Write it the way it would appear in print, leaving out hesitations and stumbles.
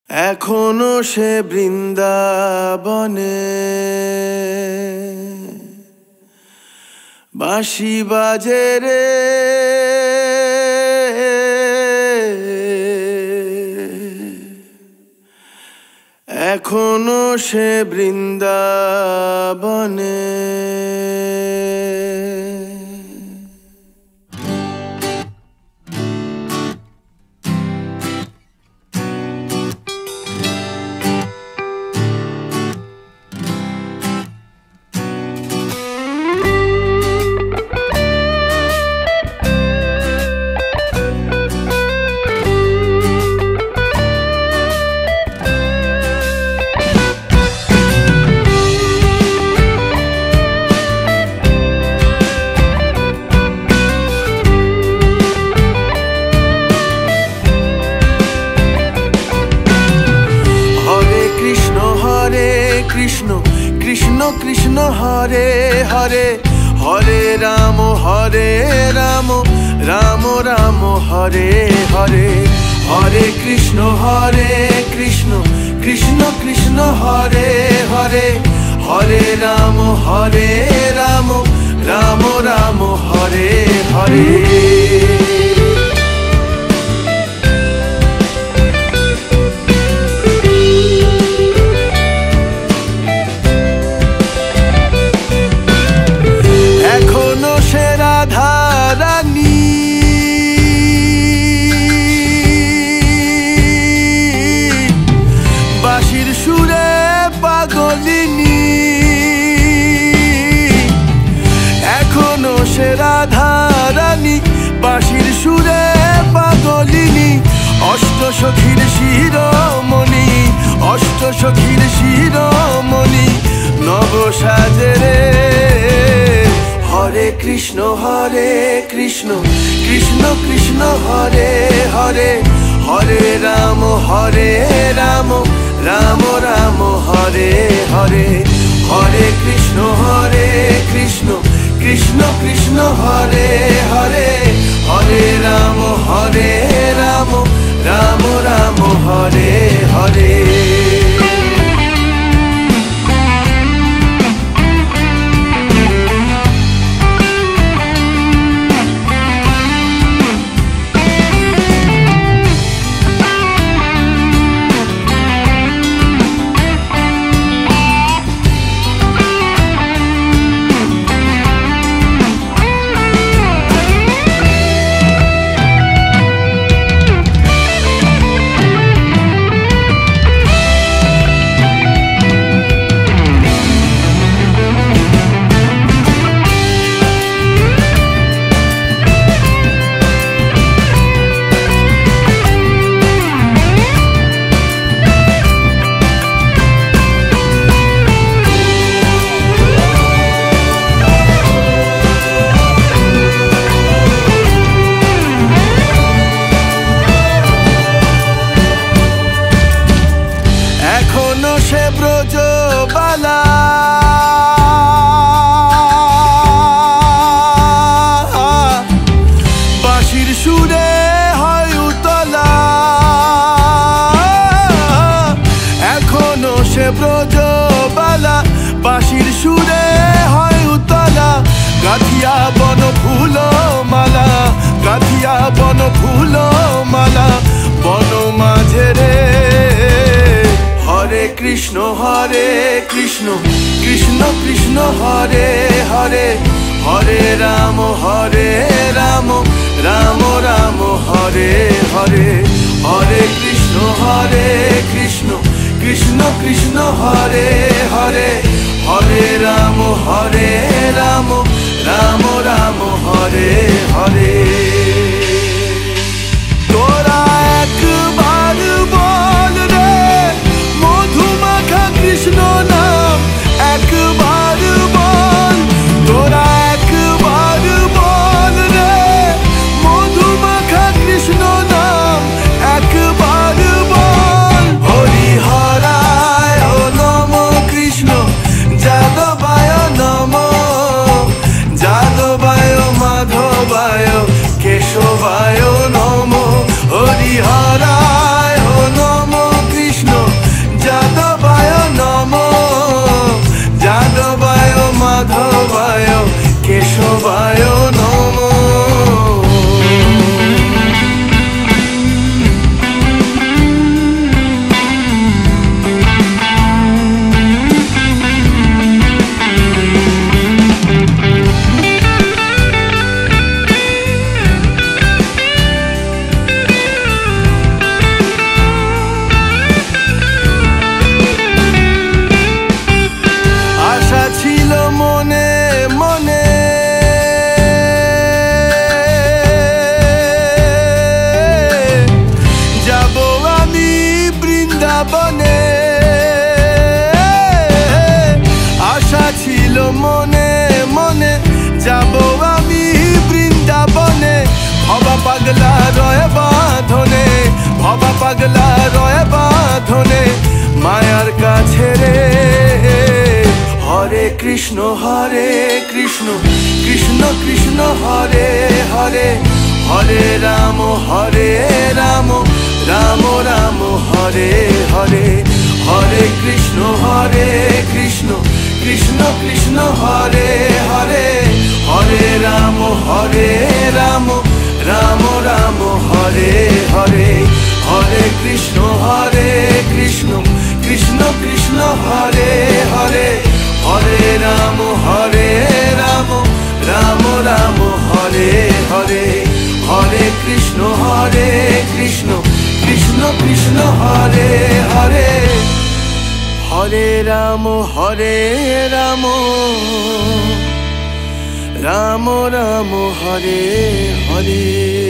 এখনো সে বৃন্দাবনে বাঁশি বাজে রে, এখনো সে বৃন্দাবনে। কৃষ্ণ কৃষ্ণ কৃষ্ণ হরে হরে, হরে রাম রাম রাম হরে হরে, হরে কৃষ্ণ কৃষ্ণ কৃষ্ণ হরে হরে, হরে রাম রাম রাম হরে হরে। বাঁশির সুরে পাগলিনী, এখনো সে রাধা রানী, বাঁশির সুরে পাগলিনী, অষ্ট সখীর শিরোমণি, অষ্ট সখীর শিরোমণি, নব সাজে রে। হরে কৃষ্ণ কৃষ্ণ কৃষ্ণ হরে হরে, হরে রাম রাম রাম হরে হরে, হরে কৃষ্ণ কৃষ্ণ কৃষ্ণ হরে হরে, হরে রাম রাম রাম হরে হরে। এখনো সে ব্রজবালা, বাঁশির সুরে হয় উতলা, এখনো সে ব্রজবালা, বাঁশির সুরে হয় উতলা, গাঁথিয়া বন ফুল মালা, গাঁথিয়া বন ফুল মালা, বন মাঝে রে। হরে কৃষ্ণ কৃষ্ণ কৃষ্ণ হরে হরে, হরে রাম রাম রাম হরে হরে, হরে কৃষ্ণ কৃষ্ণ কৃষ্ণ হরে হরে, হরে রাম রাম রাম হরে হরে। তোরা একবার বল রে মধুমাখা কৃষ্ণ নাম, একবার বল, তোরা একবার বল রে মধুমাখা কৃষ্ণ নাম, একবার বল। হরি হরায় নম কৃষ্ণ যাদবায় নম, যাদবায় মাধবায় কেশবায়। বৃন্দাবনে আশা ছিল মনে মনে যাব আমি বৃন্দাবনে ভবা পাগলা রয় বাঁধনে ভবা পাগলা রয় বাঁধনে মায়ার কাছে রে হরে কৃষ্ণ কৃষ্ণ কৃষ্ণ হরে হরে হরে রাম রাম রাম হরে হরে হরে কৃষ্ণ কৃষ্ণ কৃষ্ণ হরে হরে হরে রাম রাম রাম হরে হরে হরে কৃষ্ণ কৃষ্ণ কৃষ্ণ হরে হরে হরে রাম রাম রাম হরে হরে হরে কৃষ্ণ কৃষ্ণ কৃষ্ণ হরে হরে হরে রাম রাম রাম হরে হরে।